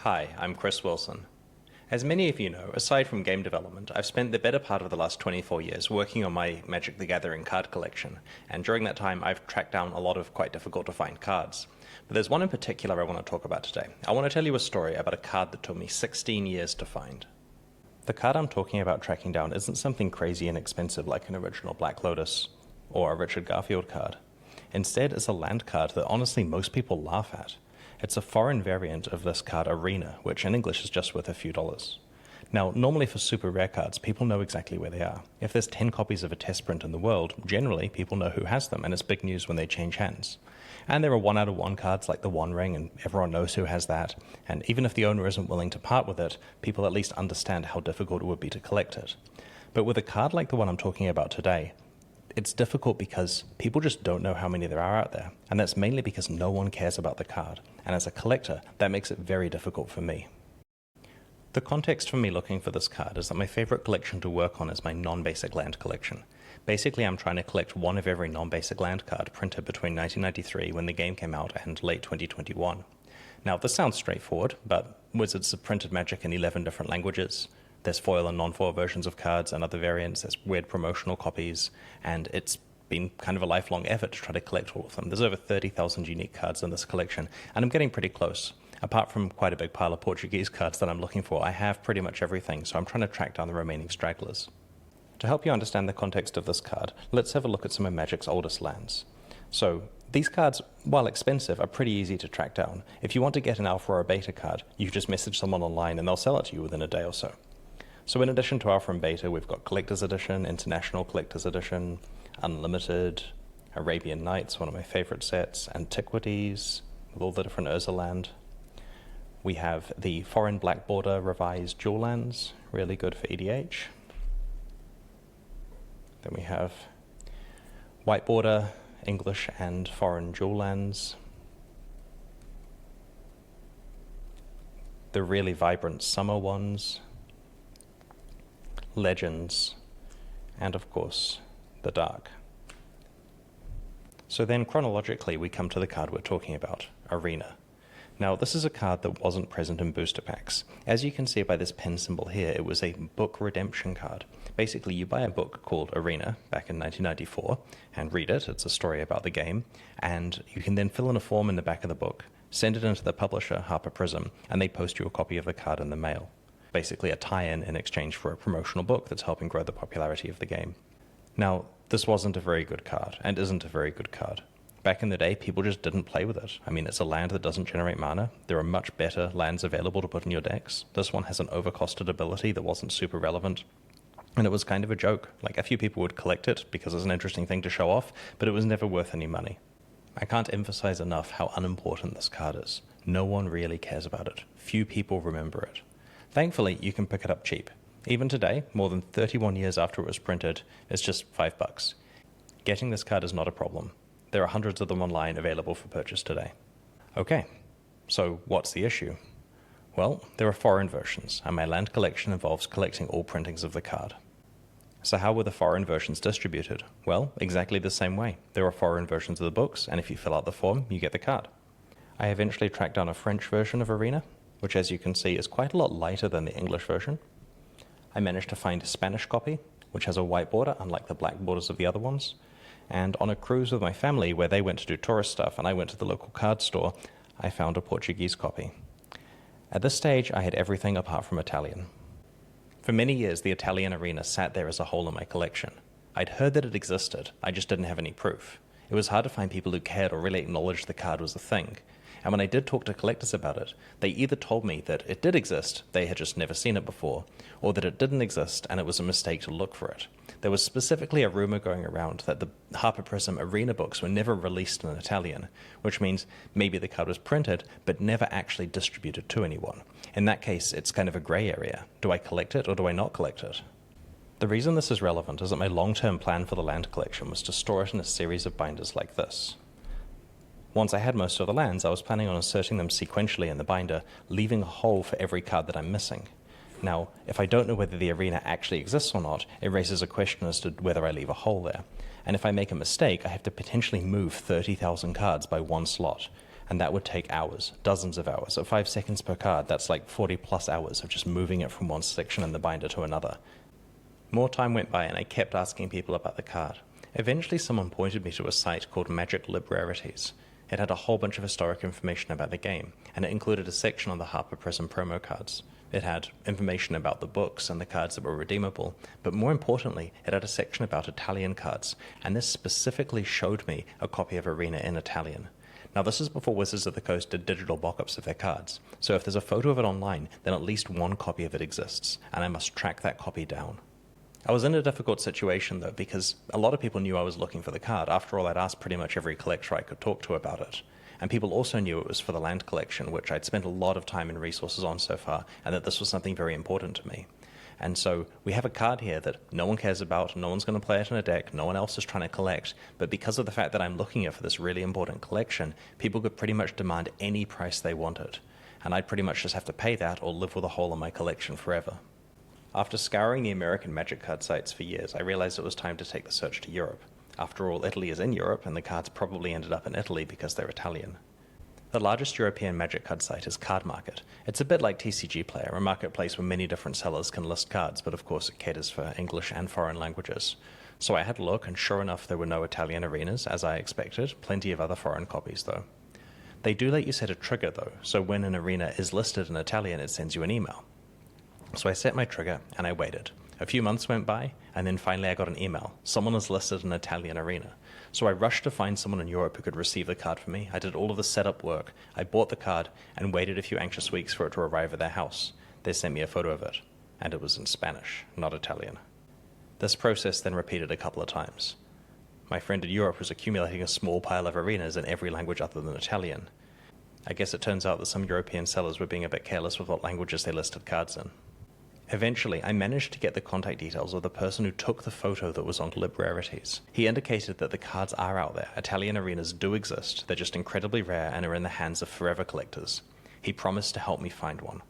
Hi, I'm Chris Wilson. As many of you know, aside from game development, I've spent the better part of the last 24 years working on my Magic the Gathering card collection, and during that time I've tracked down a lot of quite difficult to find cards. But there's one in particular I want to talk about today. I want to tell you a story about a card that took me 16 years to find. The card I'm talking about tracking down isn't something crazy and expensive like an original Black Lotus or a Richard Garfield card. Instead, it's a land card that honestly most people laugh at. It's a foreign variant of this card, Arena, which in English is just worth a few dollars. Now, normally for super rare cards, people know exactly where they are. If there's 10 copies of a test print in the world, generally people know who has them, and it's big news when they change hands. And there are 1 out of 1 cards like the One Ring, and everyone knows who has that. And even if the owner isn't willing to part with it, people at least understand how difficult it would be to collect it. But with a card like the one I'm talking about today, it's difficult because people just don't know how many there are out there, and that's mainly because no one cares about the card, and as a collector, that makes it very difficult for me. The context for me looking for this card is that my favorite collection to work on is my non-basic land collection. Basically, I'm trying to collect one of every non-basic land card printed between 1993, when the game came out, and late 2021. Now, this sounds straightforward, but Wizards have printed Magic in 11 different languages. There's foil and non-foil versions of cards and other variants, there's weird promotional copies, and it's been kind of a lifelong effort to try to collect all of them. There's over 30,000 unique cards in this collection, and I'm getting pretty close. Apart from quite a big pile of Portuguese cards that I'm looking for, I have pretty much everything, so I'm trying to track down the remaining stragglers. To help you understand the context of this card, let's have a look at some of Magic's oldest lands. So, these cards, while expensive, are pretty easy to track down. If you want to get an alpha or a beta card, you just message someone online and they'll sell it to you within a day or so. So in addition to Alpha and Beta, we've got Collector's Edition, International Collector's Edition, Unlimited, Arabian Nights, one of my favorite sets, Antiquities, with all the different Urza land. We have the Foreign Black Border Revised Dual Lands, really good for EDH. Then we have White Border, English and Foreign Dual Lands. The really vibrant summer ones. Legends, and of course, the Dark. So then chronologically we come to the card we're talking about, Arena. Now this is a card that wasn't present in booster packs. As you can see by this pen symbol here, it was a book redemption card. Basically you buy a book called Arena back in 1994 and read it, it's a story about the game, and you can then fill in a form in the back of the book, send it into the publisher, Harper Prism, and they post you a copy of the card in the mail. Basically a tie-in in exchange for a promotional book that's helping grow the popularity of the game. Now, this wasn't a very good card, and isn't a very good card. Back in the day, people just didn't play with it. I mean, it's a land that doesn't generate mana. There are much better lands available to put in your decks. This one has an overcosted ability that wasn't super relevant. And it was kind of a joke. Like, a few people would collect it because it's an interesting thing to show off, but it was never worth any money. I can't emphasize enough how unimportant this card is. No one really cares about it. Few people remember it. Thankfully, you can pick it up cheap. Even today, more than 31 years after it was printed, it's just $5. Getting this card is not a problem. There are hundreds of them online available for purchase today. Okay, so what's the issue? Well, there are foreign versions, and my land collection involves collecting all printings of the card. So how were the foreign versions distributed? Well, exactly the same way. There are foreign versions of the books, and if you fill out the form, you get the card. I eventually tracked down a French version of Arena, which as you can see is quite a lot lighter than the English version. I managed to find a Spanish copy, which has a white border, unlike the black borders of the other ones. And on a cruise with my family, where they went to do tourist stuff and I went to the local card store, I found a Portuguese copy. At this stage, I had everything apart from Italian. For many years, the Italian Arena sat there as a hole in my collection. I'd heard that it existed, I just didn't have any proof. It was hard to find people who cared or really acknowledged the card was a thing. And when I did talk to collectors about it, they either told me that it did exist, they had just never seen it before, or that it didn't exist and it was a mistake to look for it. There was specifically a rumor going around that the Harper Prism Arena books were never released in Italian, which means maybe the card was printed but never actually distributed to anyone. In that case, it's kind of a gray area. Do I collect it or do I not collect it? The reason this is relevant is that my long-term plan for the land collection was to store it in a series of binders like this. Once I had most of the lands, I was planning on inserting them sequentially in the binder, leaving a hole for every card that I'm missing. Now, if I don't know whether the arena actually exists or not, it raises a question as to whether I leave a hole there. And if I make a mistake, I have to potentially move 30,000 cards by one slot. And that would take hours, dozens of hours. At 5 seconds per card, that's like 40 plus hours of just moving it from one section in the binder to another. More time went by and I kept asking people about the card. Eventually someone pointed me to a site called Magic Rarities. It had a whole bunch of historic information about the game, and it included a section on the Harper Prism promo cards. It had information about the books and the cards that were redeemable, but more importantly, it had a section about Italian cards, and this specifically showed me a copy of Arena in Italian. Now, this is before Wizards of the Coast did digital mock-ups of their cards, so if there's a photo of it online, then at least one copy of it exists, and I must track that copy down. I was in a difficult situation, though, because a lot of people knew I was looking for the card. After all, I'd asked pretty much every collector I could talk to about it. And people also knew it was for the land collection, which I'd spent a lot of time and resources on so far, and that this was something very important to me. And so we have a card here that no one cares about, no one's going to play it in a deck, no one else is trying to collect, but because of the fact that I'm looking at for this really important collection, people could pretty much demand any price they wanted. And I'd pretty much just have to pay that or live with a hole in my collection forever. After scouring the American Magic card sites for years, I realized it was time to take the search to Europe. After all, Italy is in Europe, and the cards probably ended up in Italy because they're Italian. The largest European Magic card site is Cardmarket. It's a bit like TCG Player, a marketplace where many different sellers can list cards, but of course it caters for English and foreign languages. So I had a look, and sure enough, there were no Italian arenas, as I expected, plenty of other foreign copies though. They do let you set a trigger though, so when an arena is listed in Italian, it sends you an email. So I set my trigger and I waited. A few months went by, and then finally I got an email. Someone has listed an Italian arena. So I rushed to find someone in Europe who could receive the card for me. I did all of the setup work. I bought the card and waited a few anxious weeks for it to arrive at their house. They sent me a photo of it, and it was in Spanish, not Italian. This process then repeated a couple of times. My friend in Europe was accumulating a small pile of arenas in every language other than Italian. I guess it turns out that some European sellers were being a bit careless with what languages they listed cards in. Eventually, I managed to get the contact details of the person who took the photo that was on Rarities. He indicated that the cards are out there. Italian arenas do exist. They're just incredibly rare and are in the hands of forever collectors. He promised to help me find one.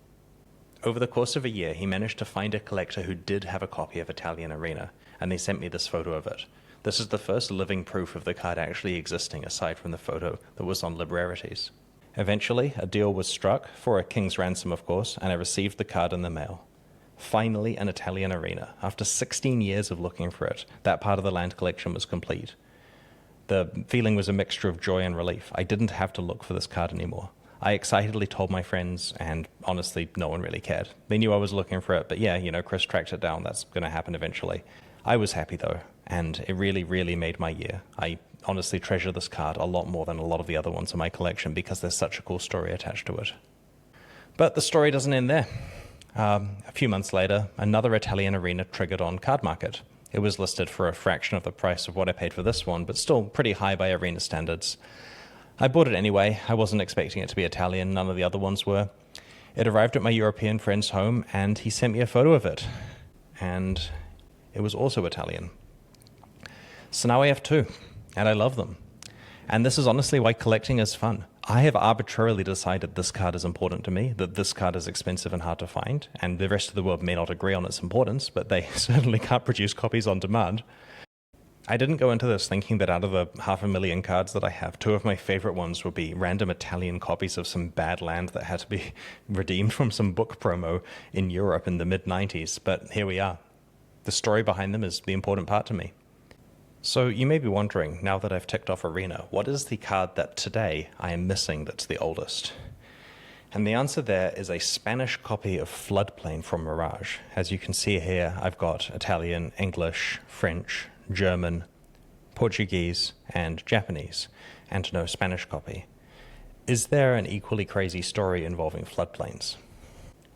Over the course of a year, he managed to find a collector who did have a copy of Italian Arena, and they sent me this photo of it. This is the first living proof of the card actually existing, aside from the photo that was on Rarities. Eventually, a deal was struck, for a king's ransom of course, and I received the card in the mail. Finally, an Italian arena. After 16 years of looking for it, that part of the land collection was complete. The feeling was a mixture of joy and relief. I didn't have to look for this card anymore. I excitedly told my friends, and honestly, no one really cared. They knew I was looking for it, but yeah, Chris tracked it down. That's going to happen eventually. I was happy though, and it really, really made my year. I honestly treasure this card a lot more than a lot of the other ones in my collection because there's such a cool story attached to it. But the story doesn't end there. A few months later, another Italian arena triggered on Cardmarket. It was listed for a fraction of the price of what I paid for this one, but still pretty high by arena standards. I bought it anyway. I wasn't expecting it to be Italian. None of the other ones were. It arrived at my European friend's home, and he sent me a photo of it. And it was also Italian. So now I have two, and I love them. And this is honestly why collecting is fun. I have arbitrarily decided this card is important to me, that this card is expensive and hard to find, and the rest of the world may not agree on its importance, but they certainly can't produce copies on demand. I didn't go into this thinking that out of the 500,000 cards that I have, two of my favorite ones would be random Italian copies of some bad land that had to be redeemed from some book promo in Europe in the mid-90s, but here we are. The story behind them is the important part to me. So you may be wondering, now that I've ticked off Arena, what is the card that today I am missing that's the oldest? And the answer there is a Spanish copy of Floodplain from Mirage. As you can see here, I've got Italian, English, French, German, Portuguese, and Japanese, and no Spanish copy. Is there an equally crazy story involving floodplains?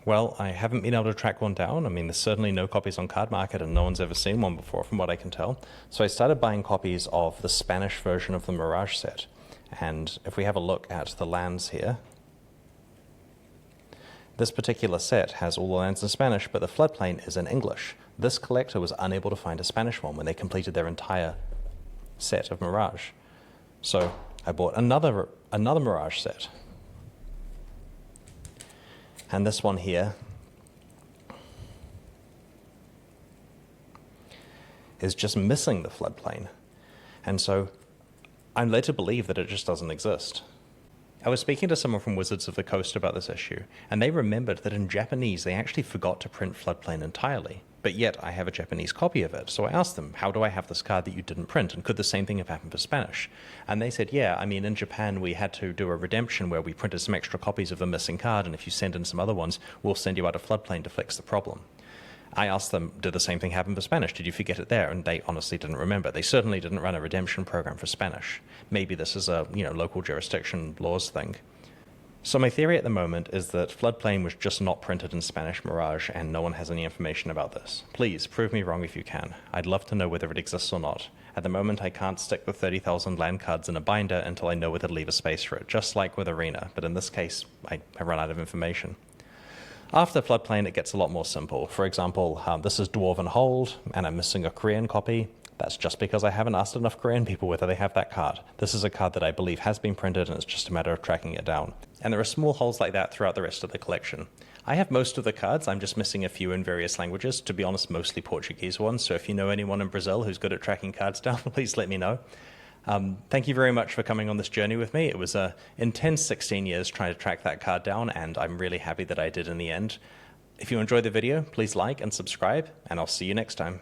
Well, I haven't been able to track one down. I mean, there's certainly no copies on Cardmarket, and no one's ever seen one before, from what I can tell. So I started buying copies of the Spanish version of the Mirage set. And if we have a look at the lands here, this particular set has all the lands in Spanish, but the floodplain is in English. This collector was unable to find a Spanish one when they completed their entire set of Mirage. So I bought another Mirage set. And this one here is just missing the floodplain. And so I'm led to believe that it just doesn't exist. I was speaking to someone from Wizards of the Coast about this issue, and they remembered that in Japanese they actually forgot to print Floodplain entirely. But yet I have a Japanese copy of it, so I asked them, how do I have this card that you didn't print, and could the same thing have happened for Spanish? And they said, yeah, I mean, in Japan we had to do a redemption where we printed some extra copies of the missing card, and if you send in some other ones, we'll send you out a Floodplain to fix the problem. I asked them, did the same thing happen for Spanish? Did you forget it there? And they honestly didn't remember. They certainly didn't run a redemption program for Spanish. Maybe this is a local jurisdiction laws thing. So my theory at the moment is that Floodplain was just not printed in Spanish Mirage, and no one has any information about this. Please, prove me wrong if you can. I'd love to know whether it exists or not. At the moment, I can't stick the 30,000 land cards in a binder until I know whether to leave a space for it, just like with Arena, but in this case, I run out of information. After Floodplain, it gets a lot more simple. For example, this is Dwarven Hold, and I'm missing a Korean copy. That's just because I haven't asked enough Korean people whether they have that card. This is a card that I believe has been printed, and it's just a matter of tracking it down. And there are small holes like that throughout the rest of the collection. I have most of the cards, I'm just missing a few in various languages, to be honest, mostly Portuguese ones, so if you know anyone in Brazil who's good at tracking cards down, please let me know. Thank you very much for coming on this journey with me. It was an intense 16 years trying to track that card down, and I'm really happy that I did in the end. If you enjoyed the video, please like and subscribe, and I'll see you next time.